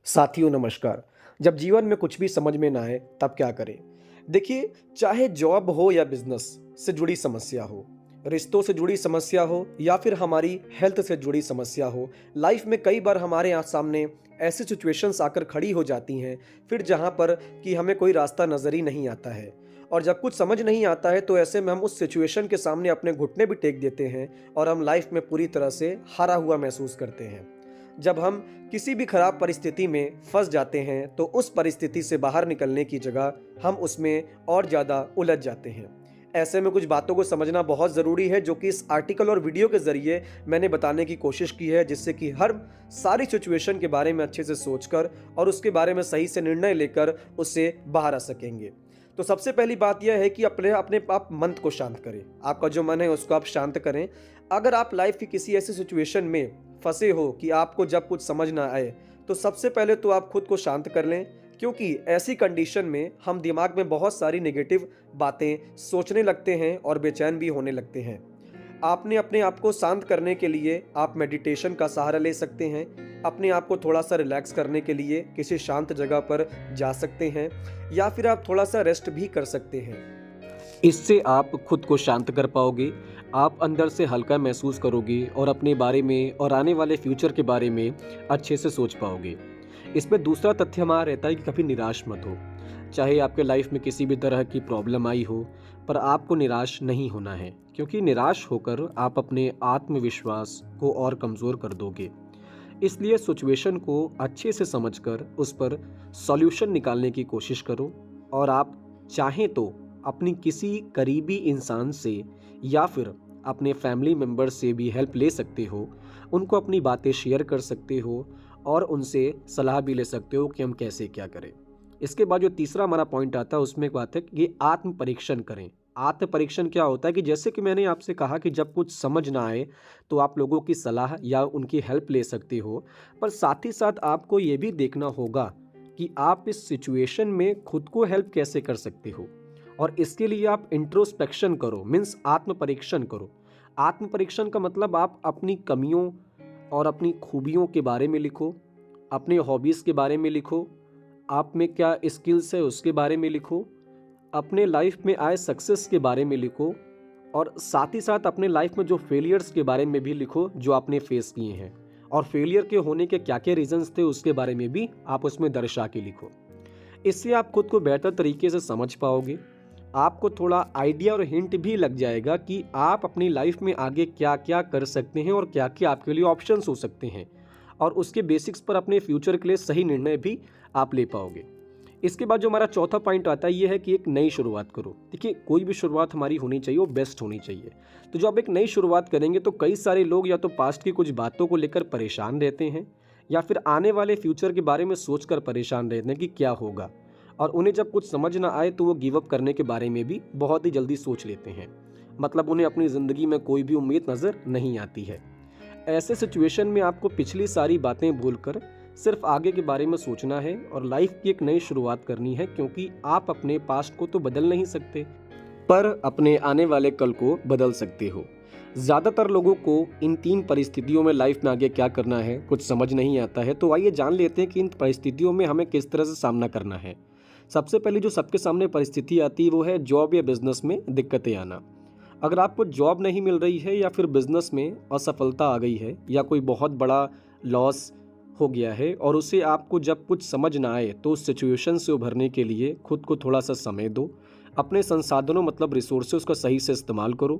साथियों नमस्कार। जब जीवन में कुछ भी समझ में ना आए तब क्या करें? देखिए, चाहे जॉब हो या बिजनेस से जुड़ी समस्या हो, रिश्तों से जुड़ी समस्या हो या फिर हमारी हेल्थ से जुड़ी समस्या हो, लाइफ में कई बार हमारे सामने ऐसी सिचुएशंस आकर खड़ी हो जाती हैं, फिर जहाँ पर कि हमें कोई रास्ता नज़र ही नहीं आता है। और जब कुछ समझ नहीं आता है तो ऐसे में हम उस सिचुएशन के सामने अपने घुटने भी टेक देते हैं और हम लाइफ में पूरी तरह से हारा हुआ महसूस करते हैं। जब हम किसी भी खराब परिस्थिति में फंस जाते हैं तो उस परिस्थिति से बाहर निकलने की जगह हम उसमें और ज़्यादा उलझ जाते हैं। ऐसे में कुछ बातों को समझना बहुत ज़रूरी है जो कि इस आर्टिकल और वीडियो के ज़रिए मैंने बताने की कोशिश की है, जिससे कि हर सारी सिचुएशन के बारे में अच्छे से सोचकर और उसके बारे में सही से निर्णय लेकर उससे बाहर आ सकेंगे। तो सबसे पहली बात यह है कि अपने अपने आप मन को शांत करें। आपका जो मन है उसको आप शांत करें। अगर आप लाइफ की किसी ऐसी सिचुएशन में फंसे हो कि आपको जब कुछ समझ ना आए, तो सबसे पहले तो आप खुद को शांत कर लें, क्योंकि ऐसी कंडीशन में हम दिमाग में बहुत सारी नेगेटिव बातें सोचने लगते हैं और बेचैन भी होने लगते हैं। आपने अपने आप को शांत करने के लिए आप मेडिटेशन का सहारा ले सकते हैं। अपने आप को थोड़ा सा रिलैक्स करने के लिए किसी शांत जगह पर जा सकते हैं या फिर आप थोड़ा सा रेस्ट भी कर सकते हैं। इससे आप खुद को शांत कर पाओगे, आप अंदर से हल्का महसूस करोगे और अपने बारे में और आने वाले फ्यूचर के बारे में अच्छे से सोच पाओगे। इसमें दूसरा तथ्य हमारा रहता है कि कभी निराश मत हो। चाहे आपके लाइफ में किसी भी तरह की प्रॉब्लम आई हो, पर आपको निराश नहीं होना है, क्योंकि निराश होकर आप अपने आत्मविश्वास को और कमज़ोर कर दोगे। इसलिए सिचुएशन को अच्छे से समझकर उस पर सॉल्यूशन निकालने की कोशिश करो। और आप चाहें तो अपनी किसी करीबी इंसान से या फिर अपने फैमिली मेम्बर से भी हेल्प ले सकते हो। उनको अपनी बातें शेयर कर सकते हो और उनसे सलाह भी ले सकते हो कि हम कैसे क्या करें। इसके बाद जो तीसरा हमारा पॉइंट आता है उसमें एक बात है कि आत्म परीक्षण करें। आत्म परीक्षण क्या होता है कि जैसे कि मैंने आपसे कहा कि जब कुछ समझ ना आए तो आप लोगों की सलाह या उनकी हेल्प ले सकते हो, पर साथ ही साथ आपको ये भी देखना होगा कि आप इस सिचुएशन में खुद को हेल्प कैसे कर सकते हो। और इसके लिए आप इंट्रोस्पेक्शन करो, मीन्स आत्म परीक्षण करो। आत्म परीक्षण का मतलब आप अपनी कमियों और अपनी खूबियों के बारे में लिखो, अपने हॉबीज़ के बारे में लिखो, आप में क्या स्किल्स है उसके बारे में लिखो, अपने लाइफ में आए सक्सेस के बारे में लिखो और साथ ही साथ अपने लाइफ में जो फेलियर्स के बारे में भी लिखो जो आपने फेस किए हैं, और फेलियर के होने के क्या क्या रीजंस थे उसके बारे में भी आप उसमें दर्शा के लिखो। इससे आप खुद को बेहतर तरीके से समझ पाओगे। आपको थोड़ा आइडिया और हिंट भी लग जाएगा कि आप अपनी लाइफ में आगे क्या क्या कर सकते हैं और क्या क्या आपके लिए ऑप्शंस हो सकते हैं, और उसके बेसिक्स पर अपने फ्यूचर के लिए सही निर्णय भी आप ले पाओगे। इसके बाद जो हमारा चौथा पॉइंट आता है ये है कि एक नई शुरुआत करो। देखिए, कोई भी शुरुआत हमारी होनी चाहिए वो बेस्ट होनी चाहिए। तो जब आप एक नई शुरुआत करेंगे तो कई सारे लोग या तो पास्ट की कुछ बातों को लेकर परेशान रहते हैं या फिर आने वाले फ्यूचर के बारे में सोचकर परेशान रहते हैं कि क्या होगा, और उन्हें जब कुछ समझ ना आए तो वो गिव अप करने के बारे में भी बहुत ही जल्दी सोच लेते हैं। मतलब उन्हें अपनी ज़िंदगी में कोई भी उम्मीद नज़र नहीं आती है। ऐसे सिचुएशन में आपको पिछली सारी बातें भूलकर सिर्फ आगे के बारे में सोचना है और लाइफ की एक नई शुरुआत करनी है, क्योंकि आप अपने पास्ट को तो बदल नहीं सकते, पर अपने आने वाले कल को बदल सकते हो। ज़्यादातर लोगों को इन तीन परिस्थितियों में लाइफ में आगे क्या करना है कुछ समझ नहीं आता है। तो आइए जान लेते हैं कि इन परिस्थितियों में हमें किस तरह से सामना करना है। सबसे पहले जो सबके सामने परिस्थिति आती है वो है जॉब या बिजनेस में दिक्कतें आना। अगर आपको जॉब नहीं मिल रही है या फिर बिजनेस में असफलता आ गई है या कोई बहुत बड़ा लॉस हो गया है और उसे आपको जब कुछ समझ ना आए, तो उस सिचुएशन से उभरने के लिए खुद को थोड़ा सा समय दो। अपने संसाधनों मतलब रिसोर्सेज का सही से इस्तेमाल करो,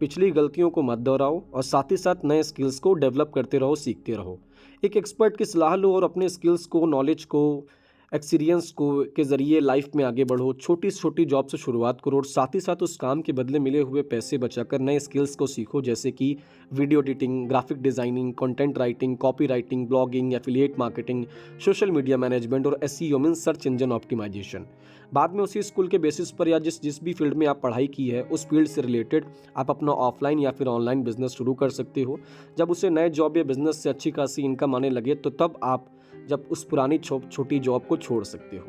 पिछली गलतियों को मत दोहराओ और साथ ही साथ नए स्किल्स को डेवलप करते रहो, सीखते रहो। एक एक्सपर्ट की सलाह लो और अपने स्किल्स को, नॉलेज को, एक्सपीरियंस को के ज़रिए लाइफ में आगे बढ़ो। छोटी से छोटी जॉब से शुरुआत करो और साथ ही साथ उस काम के बदले मिले हुए पैसे बचाकर नए स्किल्स को सीखो, जैसे कि video editing, graphic designing, content writing, copy writing, blogging, affiliate marketing, social media management और SEO means search engine optimization. बाद में उसी स्कूल के बेसिस पर या जिस जिस भी फील्ड में आप पढ़ाई की है उस फील्ड से रिलेटेड आप अपना ऑफलाइन या फिर ऑनलाइन बिजनेस शुरू कर सकते हो। जब उसे नए जॉब या बिजनेस से अच्छी खासी इनकम आने लगे तो तब आप जब उस पुरानी छोटी जॉब को छोड़ सकते हो।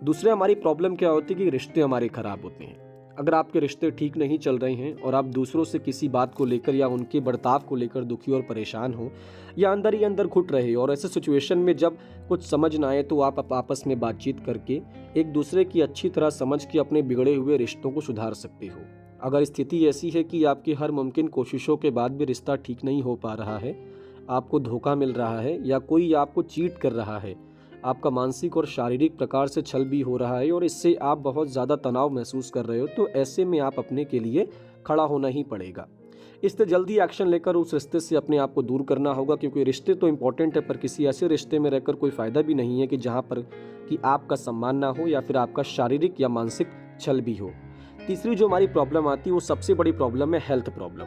दूसरे हमारी प्रॉब्लम क्या होती है कि रिश्ते हमारे खराब होते हैं। अगर आपके रिश्ते ठीक नहीं चल रहे हैं और आप दूसरों से किसी बात को लेकर या उनके बर्ताव को लेकर दुखी और परेशान हो या अंदर ही अंदर घुट रहे हो और ऐसे सिचुएशन में जब कुछ समझ ना आए तो आप आपस में बातचीत करके एक दूसरे की अच्छी तरह समझ के अपने बिगड़े हुए रिश्तों को सुधार सकते हो। अगर स्थिति ऐसी है कि आपकी हर मुमकिन कोशिशों के बाद भी रिश्ता ठीक नहीं हो पा रहा है, आपको धोखा मिल रहा है या कोई आपको चीट कर रहा है, आपका मानसिक और शारीरिक प्रकार से छल भी हो रहा है और इससे आप बहुत ज़्यादा तनाव महसूस कर रहे हो, तो ऐसे में आप अपने के लिए खड़ा होना ही पड़ेगा। इससे जल्दी एक्शन लेकर उस रिश्ते से अपने आप को दूर करना होगा, क्योंकि रिश्ते तो इम्पोर्टेंट है पर किसी ऐसे रिश्ते में रहकर कोई फ़ायदा भी नहीं है कि जहाँ पर कि आपका सम्मान ना हो या फिर आपका शारीरिक या मानसिक छल भी हो। तीसरी जो हमारी प्रॉब्लम आती है वो सबसे बड़ी प्रॉब्लम है हेल्थ प्रॉब्लम।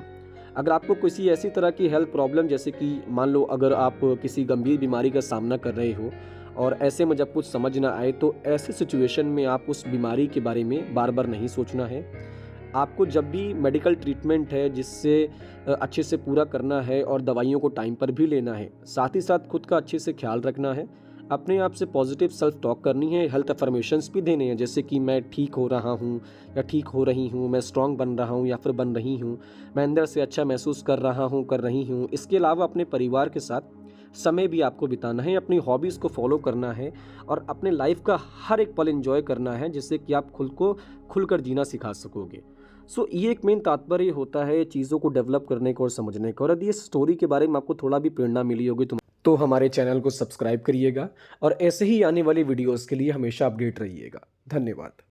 अगर आपको किसी ऐसी तरह की हेल्थ प्रॉब्लम, जैसे कि मान लो अगर आप किसी गंभीर बीमारी का सामना कर रहे हो और ऐसे में जब कुछ समझ ना आए, तो ऐसे सिचुएशन में आप उस बीमारी के बारे में बार बार नहीं सोचना है। आपको जब भी मेडिकल ट्रीटमेंट है जिससे अच्छे से पूरा करना है और दवाइयों को टाइम पर भी लेना है, साथ ही साथ खुद का अच्छे से ख्याल रखना है, अपने आप से पॉजिटिव सेल्फ टॉक करनी है, हेल्थ अफर्मेशंस भी देने हैं, जैसे कि मैं ठीक हो रहा हूँ या ठीक हो रही हूँ, मैं स्ट्रांग बन रहा हूँ या फिर बन रही हूँ, मैं अंदर से अच्छा महसूस कर रहा हूँ, कर रही हूँ। इसके अलावा अपने परिवार के साथ समय भी आपको बिताना है, अपनी हॉबीज़ को फॉलो करना है और अपने लाइफ का हर एक पल एंजॉय करना है, जिससे कि आप खुद को खुलकर जीना सिखा सकोगे। ये एक मेन तात्पर्य होता है चीज़ों को डेवलप करने का और समझने का। और यदि इस स्टोरी के बारे में आपको थोड़ा भी प्रेरणा मिली होगी तो हमारे चैनल को सब्सक्राइब करिएगा और ऐसे ही आने वाली वीडियोस के लिए हमेशा अपडेट रहिएगा। धन्यवाद।